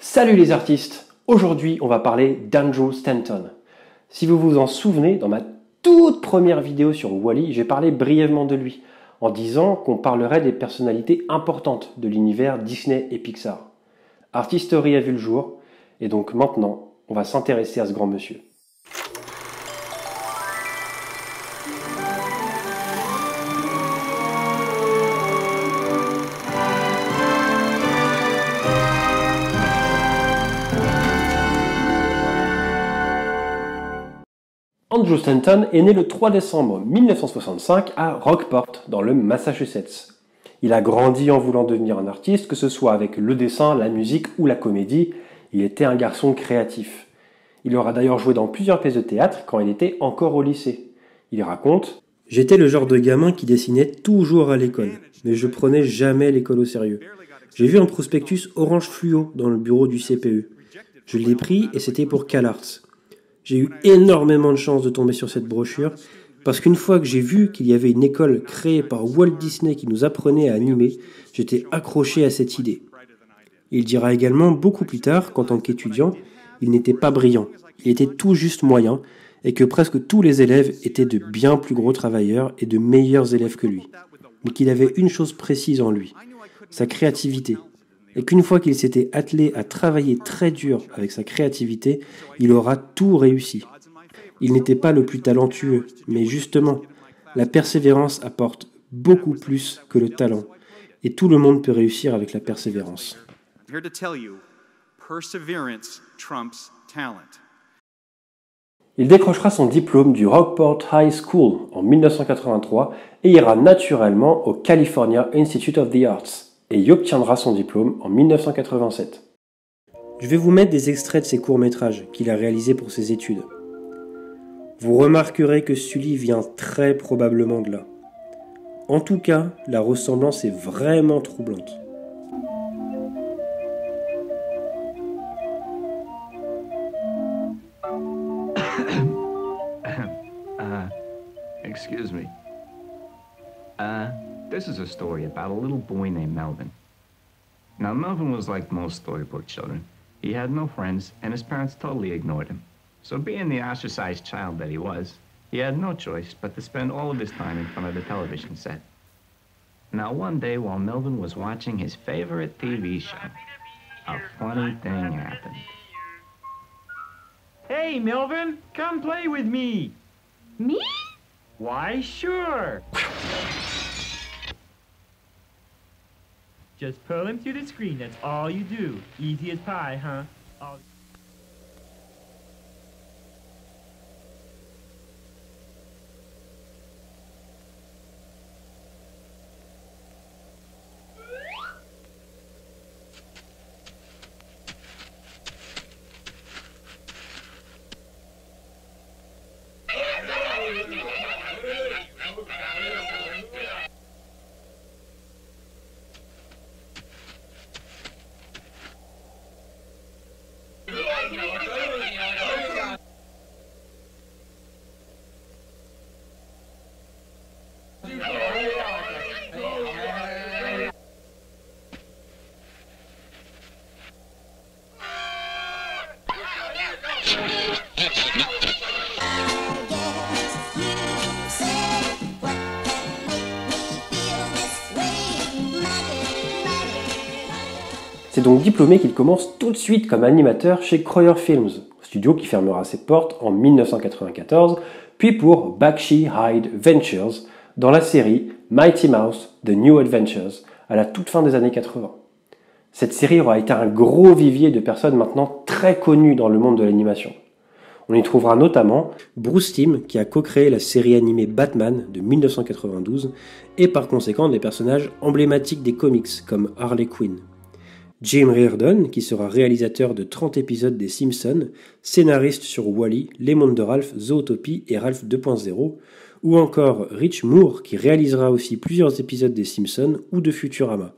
Salut les artistes! Aujourd'hui, on va parler d'Andrew Stanton. Si vous vous en souvenez, dans ma toute première vidéo sur Wall-E, j'ai parlé brièvement de lui, en disant qu'on parlerait des personnalités importantes de l'univers Disney et Pixar. Art History a vu le jour, et donc maintenant, on va s'intéresser à ce grand monsieur. Andrew Stanton est né le 3 décembre 1965 à Rockport, dans le Massachusetts. Il a grandi en voulant devenir un artiste, que ce soit avec le dessin, la musique ou la comédie. Il était un garçon créatif. Il aura d'ailleurs joué dans plusieurs pièces de théâtre quand il était encore au lycée. Il raconte « J'étais le genre de gamin qui dessinait toujours à l'école, mais je prenais jamais l'école au sérieux. J'ai vu un prospectus orange fluo dans le bureau du CPE. Je l'ai pris et c'était pour CalArts. J'ai eu énormément de chance de tomber sur cette brochure, parce qu'une fois que j'ai vu qu'il y avait une école créée par Walt Disney qui nous apprenait à animer, j'étais accroché à cette idée. » Il dira également beaucoup plus tard qu'en tant qu'étudiant, il n'était pas brillant, il était tout juste moyen, et que presque tous les élèves étaient de bien plus gros travailleurs et de meilleurs élèves que lui. Mais qu'il avait une chose précise en lui, sa créativité. Et qu'une fois qu'il s'était attelé à travailler très dur avec sa créativité, il aura tout réussi. Il n'était pas le plus talentueux, mais justement, la persévérance apporte beaucoup plus que le talent. Et tout le monde peut réussir avec la persévérance. Il décrochera son diplôme du Rockport High School en 1983 et ira naturellement au California Institute of the Arts et y obtiendra son diplôme en 1987. Je vais vous mettre des extraits de ses courts-métrages qu'il a réalisés pour ses études. Vous remarquerez que Sully vient très probablement de là. En tout cas, la ressemblance est vraiment troublante. Excuse me. This is a story about a little boy named Melvin. Now, Melvin was like most storybook children. He had no friends, and his parents totally ignored him. So being the ostracized child that he was, he had no choice but to spend all of his time in front of the television set. Now, one day, while Melvin was watching his favorite TV show, a funny thing happened. Hey, Melvin, come play with me. Me? Why, sure. Just pull him through the screen, that's all you do. Easy as pie, huh? C'est donc diplômé qu'il commence tout de suite comme animateur chez Croyer Films, studio qui fermera ses portes en 1994, puis pour Bakshi Hyde Ventures dans la série Mighty Mouse The New Adventures à la toute fin des années 80. Cette série aura été un gros vivier de personnes maintenant très connues dans le monde de l'animation. On y trouvera notamment Bruce Timm qui a co-créé la série animée Batman de 1992 et par conséquent des personnages emblématiques des comics comme Harley Quinn. Jim Reardon, qui sera réalisateur de 30 épisodes des Simpsons, scénariste sur Wall-E, Les Mondes de Ralph, Zootopie et Ralph 2.0, ou encore Rich Moore, qui réalisera aussi plusieurs épisodes des Simpsons ou de Futurama.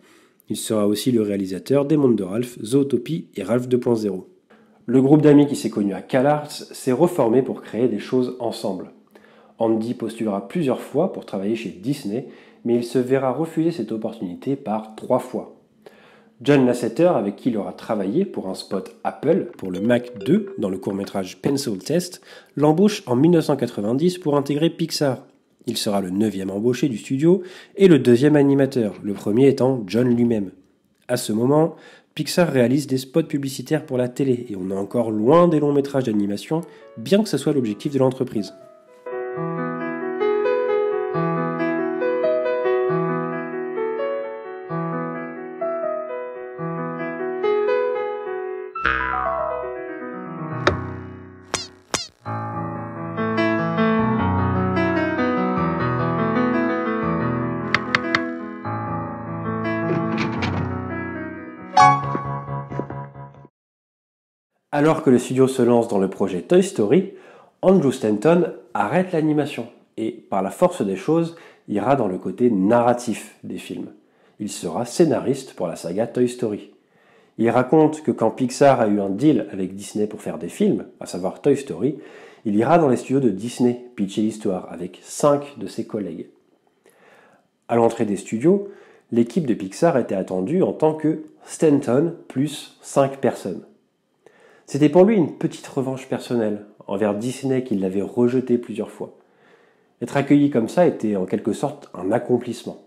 Il sera aussi le réalisateur des Mondes de Ralph, Zootopie et Ralph 2.0. Le groupe d'amis qui s'est connu à CalArts s'est reformé pour créer des choses ensemble. Andy postulera plusieurs fois pour travailler chez Disney, mais il se verra refuser cette opportunité par 3 fois. John Lasseter, avec qui il aura travaillé pour un spot Apple pour le Mac 2 dans le court-métrage Pencil Test, l'embauche en 1990 pour intégrer Pixar. Il sera le 9e embauché du studio et le 2e animateur, le premier étant John lui-même. À ce moment, Pixar réalise des spots publicitaires pour la télé et on est encore loin des longs métrages d'animation, bien que ce soit l'objectif de l'entreprise. Alors que le studio se lance dans le projet Toy Story, Andrew Stanton arrête l'animation et, par la force des choses, ira dans le côté narratif des films. Il sera scénariste pour la saga Toy Story. Il raconte que quand Pixar a eu un deal avec Disney pour faire des films, à savoir Toy Story, il ira dans les studios de Disney pitcher l'histoire avec 5 de ses collègues. À l'entrée des studios, l'équipe de Pixar était attendue en tant que Stanton plus 5 personnes. C'était pour lui une petite revanche personnelle envers Disney qui l'avait rejeté plusieurs fois. Être accueilli comme ça était en quelque sorte un accomplissement.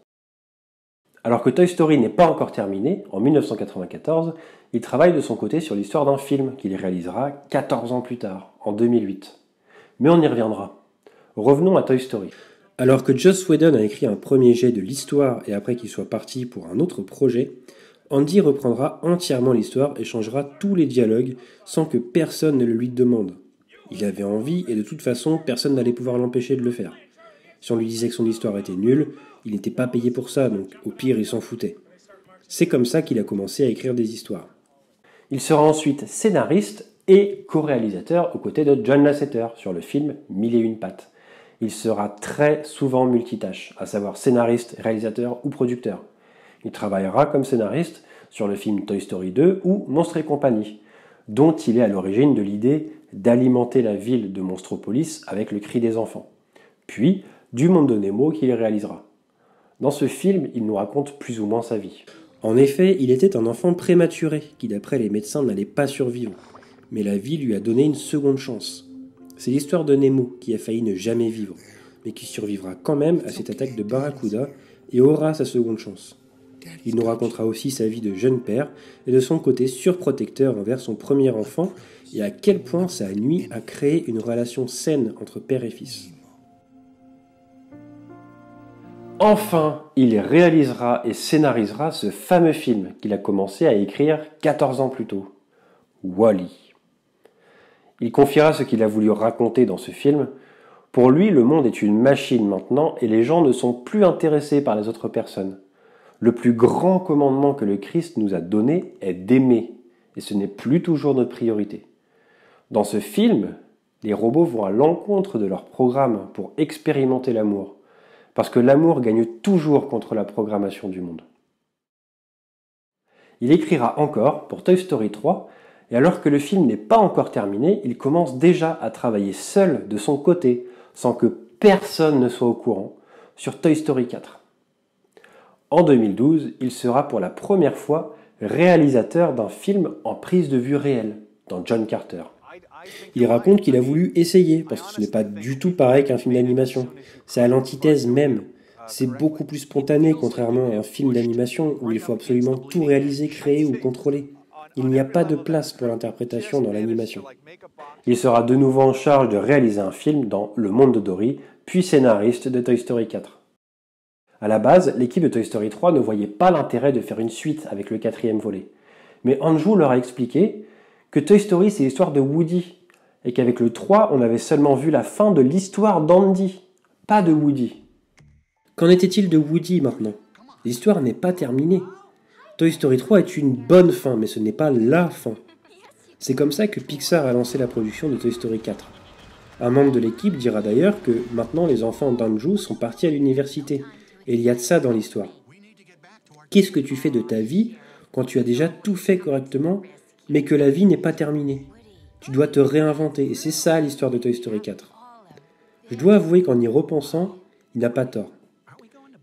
Alors que Toy Story n'est pas encore terminé, en 1994, il travaille de son côté sur l'histoire d'un film qu'il réalisera 14 ans plus tard, en 2008. Mais on y reviendra. Revenons à Toy Story. Alors que Joss Whedon a écrit un premier jet de l'histoire et après qu'il soit parti pour un autre projet, Andy reprendra entièrement l'histoire et changera tous les dialogues sans que personne ne le lui demande. Il avait envie et de toute façon, personne n'allait pouvoir l'empêcher de le faire. Si on lui disait que son histoire était nulle, il n'était pas payé pour ça, donc au pire il s'en foutait. C'est comme ça qu'il a commencé à écrire des histoires. Il sera ensuite scénariste et co-réalisateur aux côtés de John Lasseter sur le film Mille et une pattes. Il sera très souvent multitâche, à savoir scénariste, réalisateur ou producteur. Il travaillera comme scénariste sur le film Toy Story 2 ou Monstres et compagnie, dont il est à l'origine de l'idée d'alimenter la ville de Monstropolis avec le cri des enfants. Puis, du Monde de Nemo qu'il réalisera. Dans ce film, il nous raconte plus ou moins sa vie. En effet, il était un enfant prématuré qui, d'après les médecins, n'allait pas survivre. Mais la vie lui a donné une seconde chance. C'est l'histoire de Nemo qui a failli ne jamais vivre, mais qui survivra quand même à cette attaque de barracuda et aura sa seconde chance. Il nous racontera aussi sa vie de jeune père et de son côté surprotecteur envers son premier enfant et à quel point ça a nui à créer une relation saine entre père et fils. Enfin, il réalisera et scénarisera ce fameux film qu'il a commencé à écrire 14 ans plus tôt, Wall-E. Il confiera ce qu'il a voulu raconter dans ce film. Pour lui, le monde est une machine maintenant et les gens ne sont plus intéressés par les autres personnes. Le plus grand commandement que le Christ nous a donné est d'aimer, et ce n'est plus toujours notre priorité. Dans ce film, les robots vont à l'encontre de leur programme pour expérimenter l'amour, parce que l'amour gagne toujours contre la programmation du monde. Il écrira encore pour Toy Story 3, et alors que le film n'est pas encore terminé, il commence déjà à travailler seul de son côté, sans que personne ne soit au courant, sur Toy Story 4. En 2012, il sera pour la première fois réalisateur d'un film en prise de vue réelle, dans John Carter. Il raconte qu'il a voulu essayer, parce que ce n'est pas du tout pareil qu'un film d'animation. C'est à l'antithèse même. C'est beaucoup plus spontané, contrairement à un film d'animation où il faut absolument tout réaliser, créer ou contrôler. Il n'y a pas de place pour l'interprétation dans l'animation. Il sera de nouveau en charge de réaliser un film dans Le Monde de Dory, puis scénariste de Toy Story 4. À la base, l'équipe de Toy Story 3 ne voyait pas l'intérêt de faire une suite avec le 4e volet. Mais Andrew leur a expliqué que Toy Story c'est l'histoire de Woody, et qu'avec le 3, on avait seulement vu la fin de l'histoire d'Andy, pas de Woody. Qu'en était-il de Woody maintenant? L'histoire n'est pas terminée. Toy Story 3 est une bonne fin, mais ce n'est pas la fin. C'est comme ça que Pixar a lancé la production de Toy Story 4. Un membre de l'équipe dira d'ailleurs que maintenant les enfants d'Andrew sont partis à l'université. Et il y a de ça dans l'histoire. Qu'est-ce que tu fais de ta vie quand tu as déjà tout fait correctement, mais que la vie n'est pas terminée? Tu dois te réinventer, et c'est ça l'histoire de Toy Story 4. Je dois avouer qu'en y repensant, il n'a pas tort.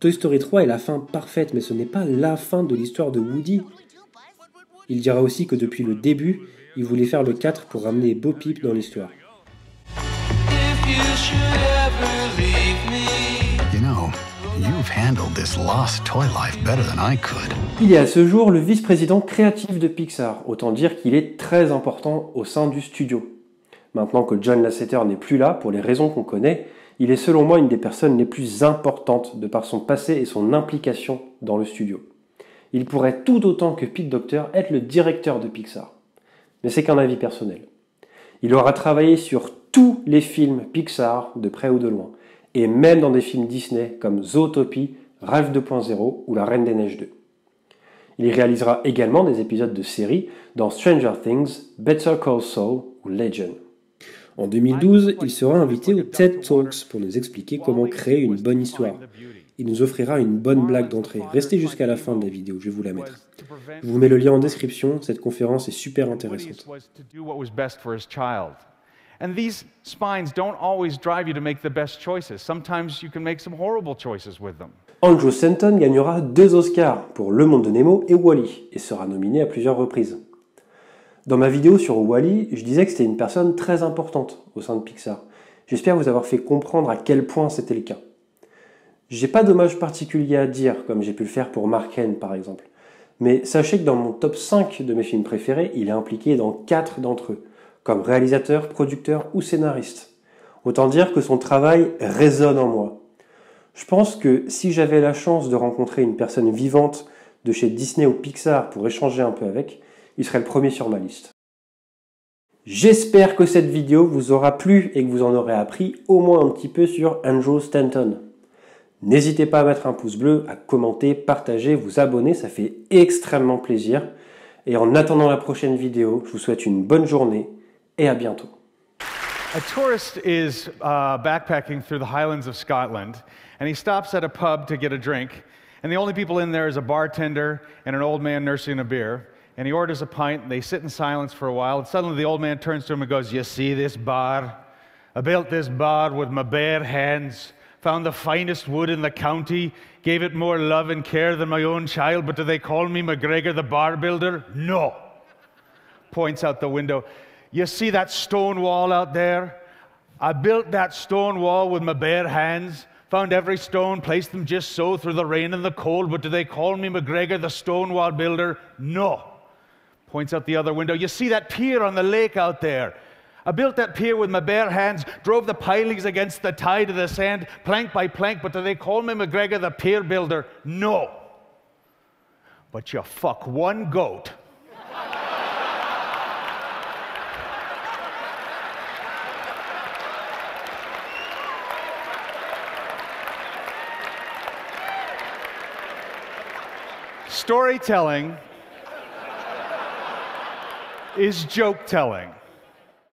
Toy Story 3 est la fin parfaite, mais ce n'est pas la fin de l'histoire de Woody. Il dira aussi que depuis le début, il voulait faire le 4 pour ramener Bo Peep dans l'histoire. You know, you've handled this lost toy life better than I could. Il est à ce jour le vice-président créatif de Pixar, autant dire qu'il est très important au sein du studio. Maintenant que John Lasseter n'est plus là, pour les raisons qu'on connaît, il est selon moi une des personnes les plus importantes de par son passé et son implication dans le studio. Il pourrait tout autant que Pete Docter être le directeur de Pixar. Mais c'est qu'un avis personnel. Il aura travaillé sur tous les films Pixar, de près ou de loin, et même dans des films Disney comme Zootopie, Ralph 2.0 ou La Reine des Neiges 2. Il y réalisera également des épisodes de séries dans Stranger Things, Better Call Saul ou Legend. En 2012, il sera invité au TED Talks pour nous expliquer comment créer une bonne histoire. Il nous offrira une bonne blague d'entrée. Restez jusqu'à la fin de la vidéo, je vais vous la mettre. Je vous mets le lien en description, cette conférence est super intéressante. And these spines don't always drive you to make the best choices. Sometimes you can make some horrible choices with them. Andrew Stanton gagnera 2 Oscars pour Le Monde de Nemo et Wall-E et sera nominé à plusieurs reprises. Dans ma vidéo sur Wall-E, je disais que c'était une personne très importante au sein de Pixar. J'espère vous avoir fait comprendre à quel point c'était le cas. J'ai pas d'hommage particulier à dire, comme j'ai pu le faire pour Mark Hane par exemple. Mais sachez que dans mon top 5 de mes films préférés, il est impliqué dans 4 d'entre eux, comme réalisateur, producteur ou scénariste. Autant dire que son travail résonne en moi. Je pense que si j'avais la chance de rencontrer une personne vivante de chez Disney ou Pixar pour échanger un peu avec, il serait le premier sur ma liste. J'espère que cette vidéo vous aura plu et que vous en aurez appris au moins un petit peu sur Andrew Stanton. N'hésitez pas à mettre un pouce bleu, à commenter, partager, vous abonner, ça fait extrêmement plaisir. Et en attendant la prochaine vidéo, je vous souhaite une bonne journée et à bientôt. A tourist is backpacking through the Highlands of Scotland, and he stops at a pub to get a drink, and the only people in there is a bartender and an old man nursing a beer, and he orders a pint, and they sit in silence for a while, and suddenly the old man turns to him and goes, "You see this bar? I built this bar with my bare hands, found the finest wood in the county, gave it more love and care than my own child, but do they call me McGregor the bar builder? No." Points out the window. "You see that stone wall out there? I built that stone wall with my bare hands, found every stone, placed them just so through the rain and the cold, but do they call me McGregor the stone wall builder? No." Points out the other window. "You see that pier on the lake out there? I built that pier with my bare hands, drove the pilings against the tide of the sand, plank by plank, but do they call me McGregor the pier builder? No." But you fuck one goat. Storytelling is joke telling.